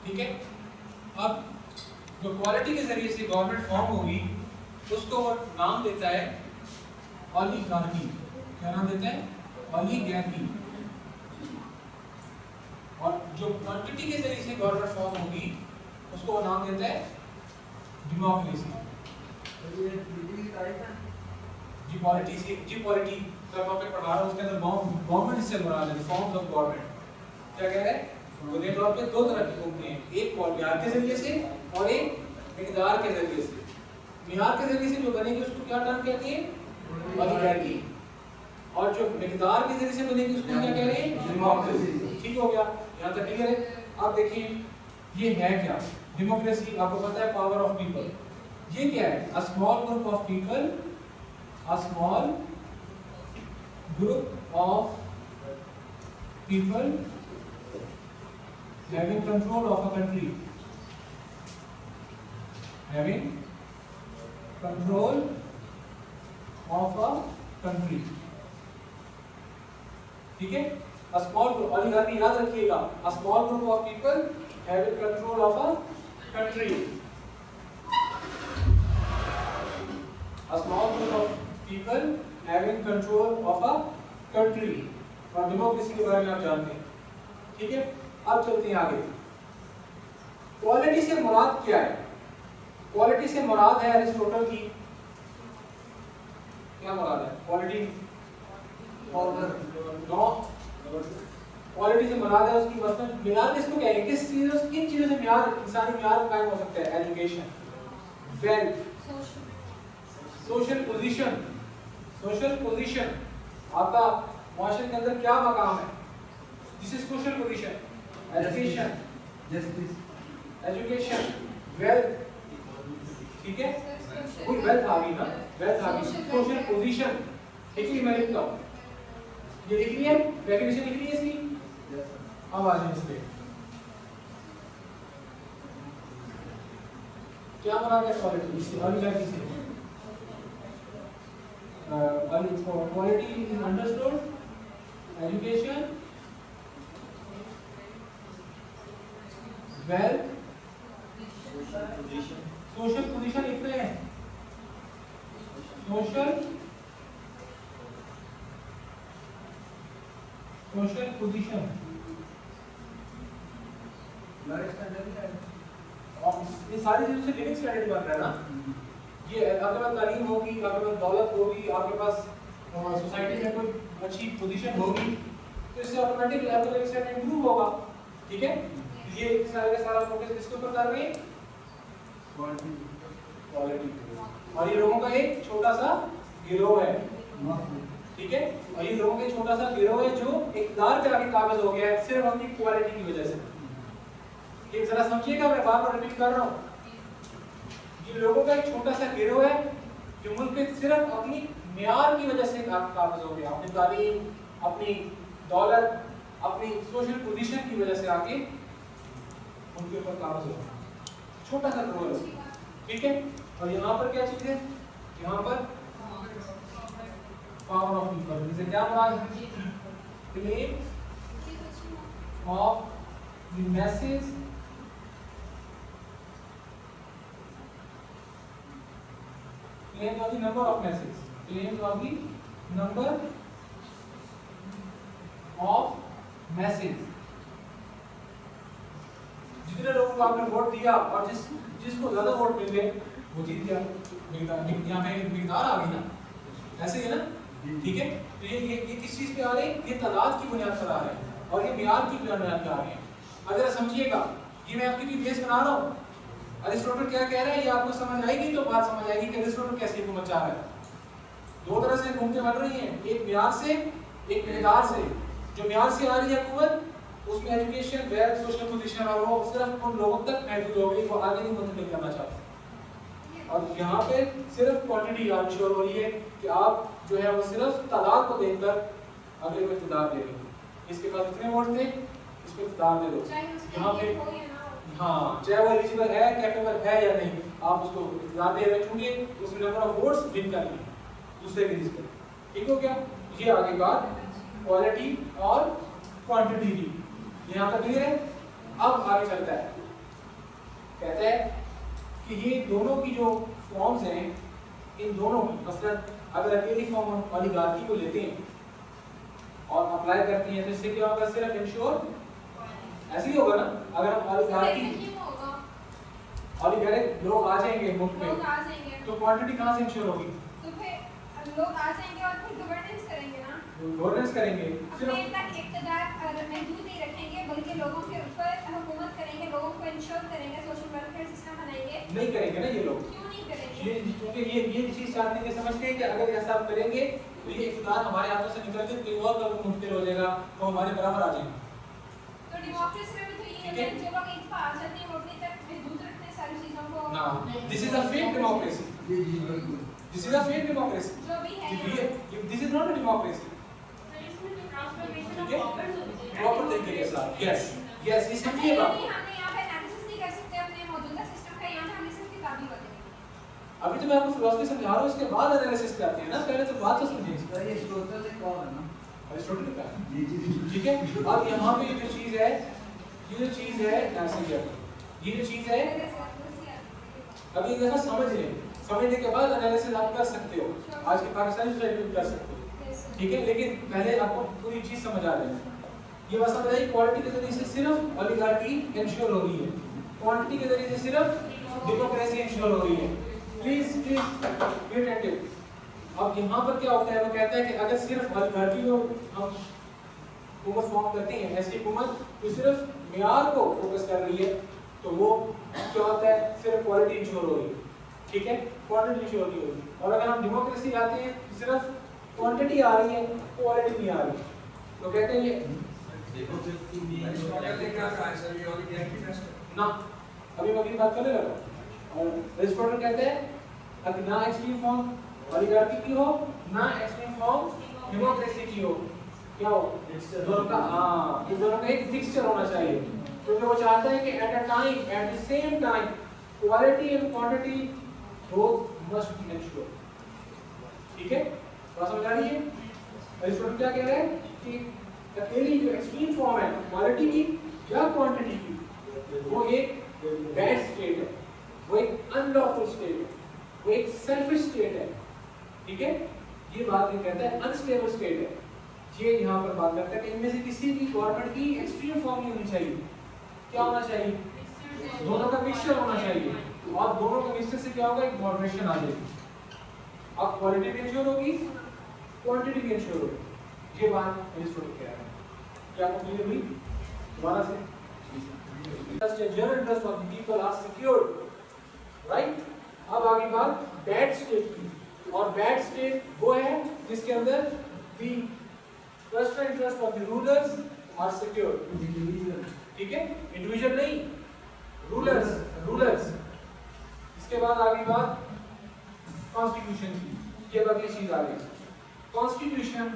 ठीक है। अब जो क्वालिटी के जरिए से गवर्नमेंट फॉर्म होगी उसको वो नाम देता है ओलिगार्की। क्या नाम देता है? ओलिगार्की। और जो क्वांटिटी के जरिए से गवर्नमेंट फॉर्म होगी उसको वो नाम देता है डेमोक्रेसी। जी पॉलिटी का टॉपिक पढ़ा रहा हूं, उसके अंदर गवर्नमेंट से बना है, फॉर्म्स ऑफ गवर्नमेंट। क्या कह रहे हैं? बुनियादी तौर पे दो तरह की होती हैं, एक म्यार के जरिए से और एक मिकदार के जरिए से। म्यार के जरिए से जो बनेगी उसको क्या टर्म कहती है? ओलिगार्की। और जो मिकदार के जरिए से बनेगी उसको क्या कह रहे हैं? डेमोक्रेसी। ठीक हो गया, यहाँ तक क्लियर है। अब देखिए ये है क्या डेमोक्रेसी? आपको पता है पावर ऑफ पीपल। ये क्या है? A small group of people, a small group of people having control of a country, having control of a country। ठीक है, a small group, ओलिगार्की याद रखिएगा, a small group of people having control of a country, a small group of people having control of a country। और democracy के बारे में आप जानते हैं। ठीक है, अब चलते हैं आगे। क्वालिटी से मुराद क्या है? क्वालिटी से मुराद है अरिस्टोटल की क्या मुराद है? क्वालिटी क्वालिटी से मुराद है उसकी मसलन मियार किसको कहेंगे? किन चीजों से मियार, इंसानी मियार कायम हो सकता है? Education, wealth, social position. Social position आपका माशरे के अंदर क्या मकाम है? This is social position. Education, justice, education, wealth. ठीक है, कोई वेल्थ आ गई ना, वेल्थ आ गई। सोशल पोजीशन, ठीक है, मैं लिखता हूँ, ये लिख लिया, डेफिनेशन लिख ली है इसकी। अब आ जाए इस पे क्या बना है क्वालिटी? इससे ओलिगार्की से quality is understood, education, wealth, social position लिख रहे हैं, social position। ये सारी चीजों से लिविंग स्टैंडर्ड बन रहा है ना। ये आपके पास तालीम होगी, आपके पास दौलत होगी, आपके पास सोसाइटी में कोई अच्छी पोजीशन होगी, तो इससे ऑटोमेटिकली आपका लाइफ स्टाइल इंप्रूव होगा। ठीक है, ये सारे का सारा फोकस किसके ऊपर कर रहे हैं? क्वालिटी। और ये लोगों का एक छोटा सा गिरोह है। ठीक है, और ये लोगों का एक छोटा सा गिरोह है जो इक़्तिदार पे आके काबिज हो गया है सिर्फ अपनी क्वालिटी की वजह से। ये जरा समझिएगा, मैं बार बार रिपीट कर रहा हूँ। ये लोगों का एक छोटा सा गिरोह है जो मुल्क पे सिर्फ अपनी म्यार की वजह से काबिज हो गया, अपनी तालीम, अपनी दौलत, अपनी सोशल पोजीशन की वजह से आके उनके ऊपर काबिज हो गया। छोटा सा गिरोह है। ठीक है, और यहाँ पर क्या चीज है? यहाँ पर पावर ऑफ पीपल। इसे क्या मुराद है? Claim of the message, claim of the number of messages, claim of the number of messages। जितने लोगों को आपने वोट दिया और जिसको ज्यादा वोट मिल गए वो जीत गया। यहाँ पे मिकदार आ गई ना, ऐसे ही है ना। ठीक है, तो ये किस चीज पे आ रहे हैं? ये तादाद की बुनियाद पर आ रहे हैं और ये मियार की बुनियाद पर आ रहे हैं। अगर समझिएगा, ये मैं आपके लिए बेस बना रहा हूँ। अरिस्टोटल क्या कह रहा है ये आपको समझ आएगी तो बात समझ आएगी कि अरिस्टोटल कैसे हुकूमत चाह रहा है। दो तरह से हुकूमतें बन रही हैं, एक म्यार से, एक मिकदार से। जो म्यार से आ रही है हुकूमत उसमें एजुकेशन, वेल्थ, सोशल पोजीशन और वो सिर्फ उन लोगों तक महदूद हो गई, वो आगे नहीं मुंतकिल करना चाहते। और यहाँ पे सिर्फ क्वांटिटी इंश्योर हो रही है कि आप जो है वो सिर्फ तादाद को देखकर अगले को इक़्तिदार दे रहे हो। इसके पास इतने वोट थे, इसको इक़्तिदार दे दो। यहाँ पे हाँ, चाहे वो एलिजिबल है, कैपेबल है या नहीं, आप उसको इक़्तिदार दे रहे, क्योंकि उसमें नंबर ऑफ वोट्स विन कर लिए दूसरे के जिसके। ठीक हो गया, ये आगे बात क्वालिटी और क्वांटिटी की। यहाँ तक क्लियर है। अब आगे चलता है कहता है कि ये दोनों की जो फॉर्म्स हैं, इन दोनों की मसलन अगर अकेली फॉर्म हम ओलिगार्की को लेते हैं और अप्लाई करते हैं तो इससे क्या होगा, सिर्फ इंश्योर ऐसे ही होगा ना। अगर हम ओलिगार्की लोग आ जाएंगे मुल्क में तो क्वांटिटी कहाँ से इंश्योर होगी? तो फिर लोग आ जाएंगे और फिर गवर्नेंस करेंगे ना, गवर्नेंस करेंगे, सिर्फ इक़्तिदार महदूद नहीं रखेंगे बल्कि लोगों के ऊपर हुकूमत करेंगे, लोगों को इंश्योर करेंगे, सोशल वेलफेयर सिस्टम बनाएंगे। नहीं करेंगे ना ये लोग, क्यों नहीं करेंगे? क्योंकि ये चीज चाहते हैं कि समझते हैं कि अगर ऐसा आप करेंगे तो ये इक़्तिदार हमारे हाथों से निकल के कोई और कब मुमकिन हो जाएगा तो हमारे बराबर आ जाएंगे। तो डेमोक्रेसी में तो ये है जो लोग इत्तेफाक आ जाते हैं वो अपनी तक महदूद रखते हैं सारी चीजों को। ना, this is a fake democracy. This is a fake democracy. जो भी है this is not a democracy. Proper तरीके के साथ, यस यस, ये समझिए बात। हमने यहाँ पे एनालिसिस नहीं कर सकते अपने मौजूदा सिस्टम का, यहाँ पे हमने सिर्फ किताबी बातें करी। अभी तो मैं आपको फिलॉसफी समझा रहा हूँ, इसके बाद एनालिसिस करते हैं ना, पहले तो बात तो समझिए। अरिस्टोटल ने कौन है ना, अरिस्टोटल का, ठीक है। अब यहाँ पे ये जो चीज है, ये जो चीज है अभी देखा समझ लें, समझने के बाद एनालिसिस आप कर सकते हो, आज के पाकिस्तानी सोसाइटी में कर सकते हो, ठीक है। लेकिन पहले आपको पूरी चीज समझ आ जाए। ये बात समझ आई, क्वालिटी के जरिए से सिर्फ ओलिगार्की इंश्योर हो रही है, क्वांटिटी के जरिए से सिर्फ डेमोक्रेसी इंश्योर हो रही है। Please be attentive. अब यहाँ पर क्या होता है, वो कहता है कि अगर सिर्फ ओलिगार्की को हम हुकूमत फॉर्म करते हैं, ऐसी हुकूमत जो सिर्फ मेयार को फोकस कर रही है, तो वो क्या होता है, सिर्फ क्वालिटी इंश्योर हो रही है, ठीक है, क्वांटिटी इंश्योर नहीं होगी। और अगर हम डेमोक्रेसी लाते हैं तो सिर्फ क्वांटिटी आ रही है, क्वालिटी नहीं आ रही, तो कहते हैं ये ना, अभी मैं बात करने लगा। और अरिस्टोटल कहते हैं कि ना एक्सट्रीम फॉर्म ओलिगार्की की हो, ना एक्सट्रीम फॉर्म डेमोक्रेसी की हो, क्या हो, दोनों का, इन दोनों का एक मिक्सचर होना चाहिए, क्योंकि वो चाहता है कि at the same time quality and quantity both must be ensured, ठीक है। बात समझ आ रही है? अरिस्टोटल क्या कह रहा है कि अकेली जो एक्सट्रीम फॉर्म है क्वालिटी की या क्वांटिटी की, वो एक बैड स्टेट है, वो एक अनलॉफुल स्टेट है, वो एक सेल्फिश स्टेट है, ठीक है। ये बात ये कहता है अनस्टेबल स्टेट है। ये यहाँ पर बात करता है कि इनमें से किसी भी गवर्नमेंट की एक्सट्रीम फॉर्म नहीं होनी चाहिए, क्या होना चाहिए, दोनों का मिक्सचर होना चाहिए, और दोनों का मिक्सचर से क्या होगा, एक मॉडरेशन आ जाएगी। अब क्वालिटी भी इंश्योर होगी, क्वांटिटी भी इंश्योर होगी। ये बात अरिस्टोटल कह रहा है। क्या आपको क्लियर हुई? दोबारा से, general interest of the people are secured, right. अब आगे बात बैड स्टेट की, और बैड स्टेट वो है जिसके अंदर the personal interest of the rulers are secured, ठीक है, इंडिविजुअल नहीं, रूलर्स। इसके बाद आगे बात कॉन्स्टिट्यूशन की, ये अगली चीज आ गई। कॉन्स्टिट्यूशन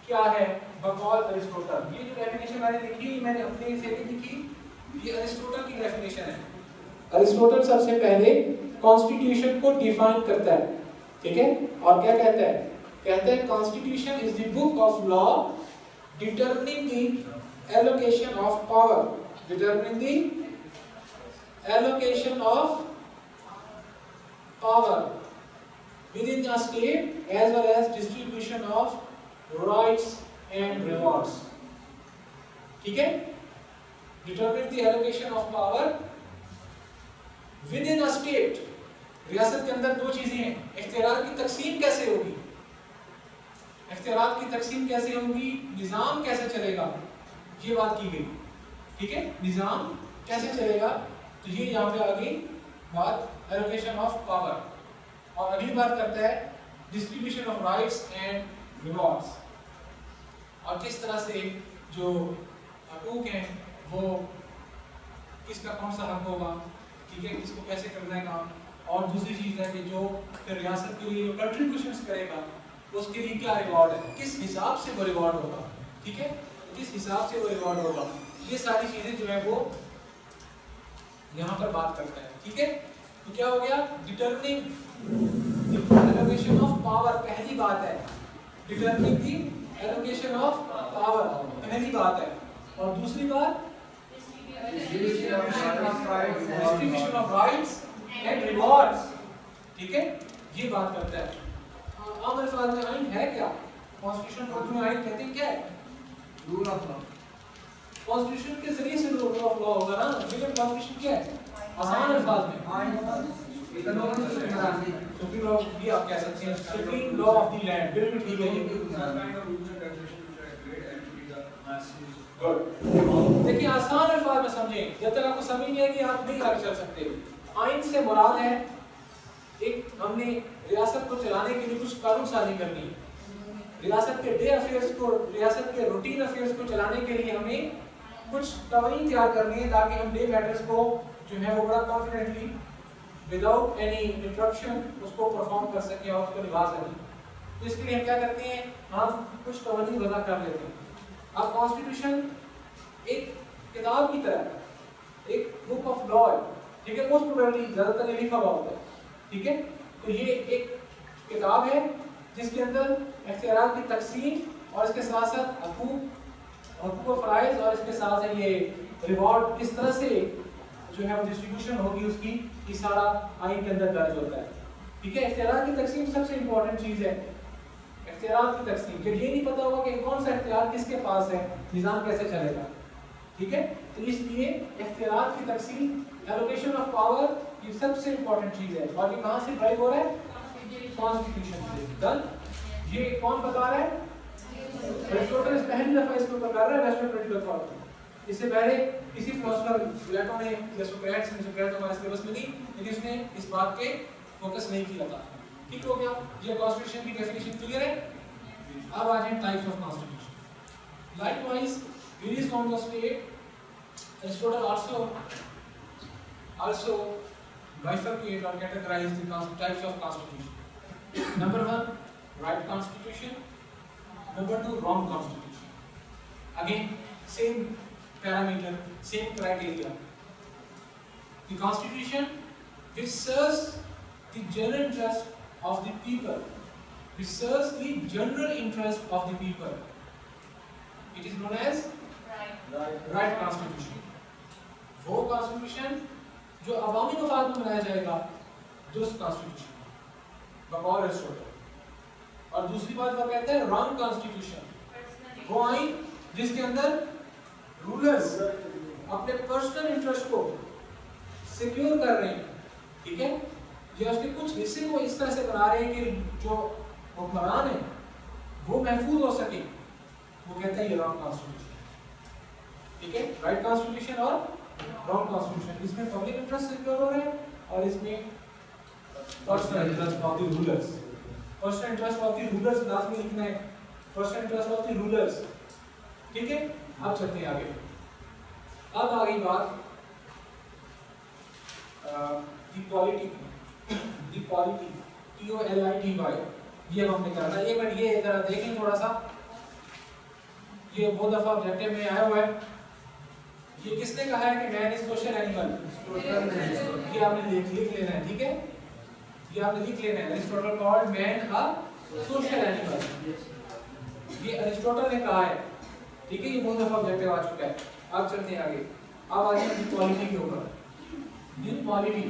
क्या है बकौल अरिस्टोटल? ये जो डेफिनेशन मैंने लिखी, मैंने अपने से लिखी, ये अरिस्टोटल की डेफिनेशन है। अरिस्टोटल सबसे पहले कॉन्स्टिट्यूशन को डिफाइन करता है, ठीक है, और क्या कहता है, कहता है constitution is the book of law determining the allocation of power, determining the allocation of power within the state as well as distribution of rights and rewards, ठीक है। determine the allocation of power within a state, रियासत के अंदर दो चीजें हैं, इख्तियार की तकसीम कैसे होगी, इख्तियार की तकसीम कैसे होगी, निजाम कैसे चलेगा, ये बात की गई, ठीक है, निजाम कैसे चलेगा। तो ये यहाँ पे आ गई बात एलोकेशन ऑफ पावर। और अगली बात करता है distribution of rights and rewards, और किस तरह से जो हकूक हैं वो किसका कौन सा हक होगा, ठीक है, किसको कैसे करना है काम। और दूसरी चीज़ है कि जो फिर रियासत के लिए कंट्रीब्यूशंस करेगा उसके लिए क्या रिवॉर्ड है, किस हिसाब से वो रिवॉर्ड होगा, ठीक है, किस हिसाब से वो रिवॉर्ड होगा। ये सारी चीज़ें जो है वो यहाँ पर बात करता है, ठीक है। तो क्या हो गया, डिटरमिनिंग एलोकेशन ऑफ पावर, पहली बात है, determining the allocation of power पहली बात है, और दूसरी बात distribution of rights and rewards, ठीक है, ये बात करता है। आम अल्फाज में आइन है क्या? कॉन्स्टिट्यूशन को उर्दू में आइन कहते हैं क्या है? Rule of law. कॉन्स्टिट्यूशन के जरिए से रूल ऑफ लॉ होगा ना, लेकिन कॉन्स्टिट्यूशन क्या है? आसान अल्फाज में सुप्रीम लॉ भी आप कह सकते हैं, supreme law of the land, बिल्कुल ठीक है ये। गुड, देखिए आसान अल्फाज में समझें, जब तक आपको समझ नहीं आएगी आप नहीं आगे चल सकते। आइन से मुराद है एक हमने रियासत को चलाने के लिए कुछ कानून साजी करनी है, रियासत के डे अफेयर्स को, रियासत के रूटीन अफेयर्स को चलाने के लिए हमें कुछ कवानीन तैयार करनी है ताकि हम डे मैटर्स को जो है वो बड़ा कॉन्फिडेंटली विदाउट एनी इंटरप्शन उसको परफॉर्म कर सकें और उसको निभा सकें। तो इसके लिए हम क्या करते हैं, हम कुछ कवानीन वज़ा कर लेते हैं। अब कॉन्स्टिट्यूशन एक किताब की तरह, एक बुक ऑफ लॉ है, ठीक है, मोस्ट प्रोबेबली ज़्यादातर ये लिखा हुआ होता है, ठीक है। तो ये एक किताब है जिसके अंदर इख्तियारात की तकसीम और इसके साथ साथ हकूक़ और फ़राइज़ और इसके साथ साथ ये रिवॉर्ड किस तरह से जो है वो डिस्ट्रीब्यूशन होगी उसकी, ये सारा आइन के अंदर दर्ज होता है, ठीक है। इख्तियारात की तकसीम सबसे इंपॉर्टेंट चीज़ है, इख्तियारात की तकसीम। जब ये नहीं पता होगा कि कौन सा इख्तियार किसके पास है, निज़ाम कैसे चलेगा, ठीक है। तो इसलिए इख्तियारात की तकसीम, एलोकेशन ऑफ पावर, ये सबसे इंपॉर्टेंट चीज़ है और ये कहाँ से ड्राइव हो रहा है? कॉन्स्टिट्यूशन से। डन। ये कौन बता रहा है? एरिस्टोटल पहली दफा इसको बता रहा है, रेस्टोरेटिव अथॉरिटी। इससे पहले किसी फिलोसोफर प्लेटो ने या सोक्रेटिस ने, सोक्रेटिस हमारे सिलेबस में नहीं, लेकिन उसने इस बात पे फोकस नहीं किया था। ठीक हो गया, ये कॉन्स्टिट्यूशन की डेफिनेशन क्लियर है। अब आ जाए types of constitution. Likewise various forms of state, Aristotle also bifurcate or categorize the types of constitution. Number 1, right constitution. Number 2, wrong constitution. Again, same parameter, same criteria. The constitution which serves the general interest of the people, which serves the general interest of the people. It is known as right constitution. वो constitution जो अवामी मफाद में बनाया जाएगा, दुरुस्त constitution बकौल Aristotle. और दूसरी बात वो कहता है रॉन्ग कॉन्स्टिट्यूशन, वो आइन जिसके अंदर रूलर्स अपने पर्सनल इंटरेस्ट को सिक्योर कर रहे हैं, ठीक है, या उसके कुछ हिस्से को इस तरह से बना रहे हैं कि जो हुक्मरान है वो महफूज हो सके, वो कहता है ये रॉन्ग कॉन्स्टिट्यूशन, ठीक है। राइट कॉन्स्टिट्यूशन और रॉन्ग कॉन्स्टिट्यूशन, इसमें पब्लिक इंटरेस्ट सिक्योर हो रहा है और इसमें personal interest of the rulers, personal interest of the rulers last में लिखना है, personal interest of the rulers, ठीक है। अब चलते हैं आगे। अब आ गई बात द पॉलिटी, TOLITY, ये हमने करना है। एक मिनट ये जरा देखें थोड़ा सा, ये बहुत दफा ऑब्जेक्टिव में आया हुआ है। ये किसने कहा है कि मैन इज सोशल एनिमल? ये आपने लिख लेना है, ठीक है, ये आपने लिख लेना है। Aristotle called man a social animal, ये एरिस्टोटल ने कहा है, ठीक है। ये बहुत दफा ऑब्जेक्टिव आ चुका है। अब चलते हैं आगे। अब आ जाए इक्वालिटी के ऊपर। इक्वालिटी